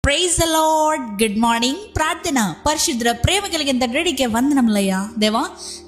Praise the Lord. Good morning. ప్రార్థన. పరిశుద్ర ప్రేమ కలిగిన తండ్రికి వందనములయ్యా. దేవా,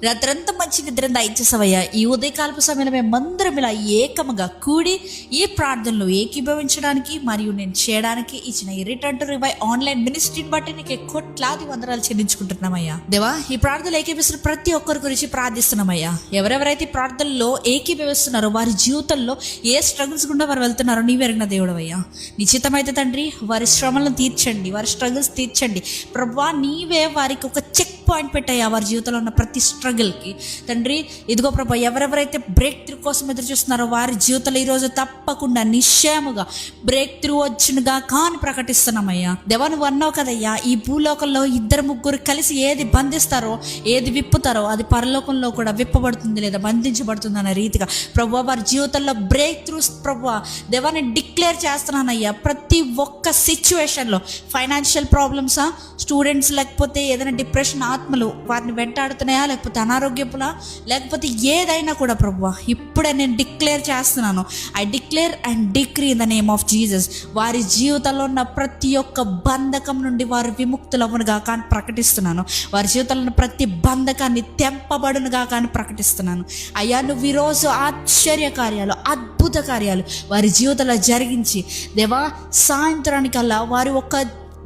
రాత్రంతా మంచి నిద్ర దయచేసవయ్యా. ఈ ఉదయకాలపు సమయంలో మేమందరం ఇలా ఏకముగా కూడి ఈ ప్రార్థనలు ఏకీభవించడానికి మరియు నేను చేయడానికి ఇచ్చిన ఈ రిటర్న్ టు రివైవ్ ఆన్లైన్ మినిస్ట్రీని బట్టి నీకు కోట్లాది వందనాలు చెల్లించుకుంటున్నామయ్యా. దేవా, ఈ ప్రార్థనలు ఏకీభవిస్తున్న ప్రతి ఒక్కరి గురించి ప్రార్థిస్తున్నామయ్యా. ఎవరెవరైతే ప్రార్థనలో ఏకీభవిస్తున్నారో వారి జీవితంలో ఏ స్ట్రగుల్స్ గుండా వారు వెళ్తున్నారో నీవే ఎరిగిన దేవుడవయ్యా. నిశ్చితమైతే తండ్రి, వారి శ్రమలను తీర్చండి, వారి స్ట్రగుల్స్ తీర్చండి ప్రభా. నీవే వారికి ఒక చెక్ పాయింట్ పెట్టాయా వారి జీవితంలో ఉన్న ప్రతి స్ట్రగుల్కి. తండ్రి, ఇదిగో ప్రభా, ఎవరెవరైతే బ్రేక్ త్రూ కోసం ఎదురు చూస్తున్నారో వారి జీవితంలో ఈరోజు తప్పకుండా నిశ్చయముగా బ్రేక్ త్రూ వచ్చినగా కాని ప్రకటిస్తున్నామయ్యా. దేవా, నువ్వు అన్నావు కదయ్యా, ఈ భూలోకంలో 2-3 కలిసి ఏది బంధిస్తారో, ఏది విప్పుతారో అది పరలోకంలో కూడా విప్పబడుతుంది లేదా బంధించబడుతుంది అనే రీతిగా ప్రభా వారి జీవితంలో బ్రేక్ త్రూస్ ప్రభా దేవా నేను డిక్లేర్ చేస్తున్నానయ్యా. ప్రతి ఒక్క సిచ్యువేషన్లో ఫైనాన్షియల్ ప్రాబ్లమ్సా, స్టూడెంట్స్ లేకపోతే ఏదైనా డిప్రెషన్ ఆత్మలు వారిని వెంటాడుతున్నాయా, లేకపోతే అనారోగ్యపులా, లేకపోతే ఏదైనా కూడా ప్రభువా ఇప్పుడే నేను డిక్లేర్ చేస్తున్నాను. I declare and decree in the name of Jesus. వారి జీవితంలో ఉన్న ప్రతి ఒక్క బంధకం నుండి వారు విముక్తులవునుగా కానీ ప్రకటిస్తున్నాను. వారి జీవితంలో ఉన్న ప్రతి బంధకాన్ని తెంపబడునుగా కానీ ప్రకటిస్తున్నాను. అయ్యా, నువ్వు ఈరోజు ఆశ్చర్య కార్యాలు, అద్భుత కార్యాలు వారి జీవితంలో జరిగించి దేవా సాయంత్రానికల్లా వారి ఒక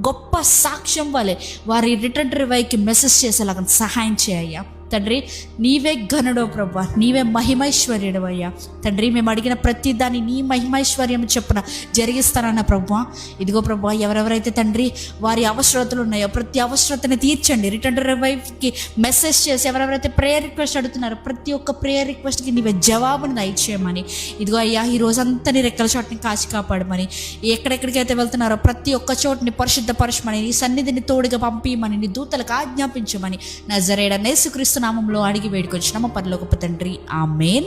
గొప్ప సాక్ష్యం వలె వారి రిటర్న్ రివైవ్కి మెసేజ్ చేసేలాగా సహాయం చేయ్యా. తండ్రి, నీవే ఘనుడో ప్రభా, నీవే మహిమైశ్వర్యుడు అయ్యా. తండ్రి, మేము అడిగిన ప్రతి దాన్ని నీ మహిమైశ్వర్యం చెప్పున జరిగిస్తానన్న ప్రభా. ఇదిగో ప్రభా, ఎవరెవరైతే తండ్రి వారి అవసరతలు ఉన్నాయో ప్రతి అవసరతని తీర్చండి. రిటర్న్ రివైవ్కి మెసేజ్ చేసి ఎవరెవరైతే ప్రేయర్ రిక్వెస్ట్ అడుగుతున్నారో ప్రతి ఒక్క ప్రేయర్ రిక్వెస్ట్కి నీవే జవాబుని దయచేయమని. ఇదిగో అయ్యా, ఈ రోజంతా నీ రెక్కల చోటుని కాచి కాపాడమని, ఎక్కడెక్కడికైతే వెళ్తున్నారో ప్రతి ఒక్క చోటుని పరిశుద్ధపరచమని, నీ సన్నిధిని తోడుగా పంపించమని, నీ దూతలకు ఆజ్ఞాపించమని నజరేయుడైన యేసుక్రీస్తు నామములో అడిగి వేడుకొచ్చినాము పరలోకపు తండ్రి. ఆమేన్.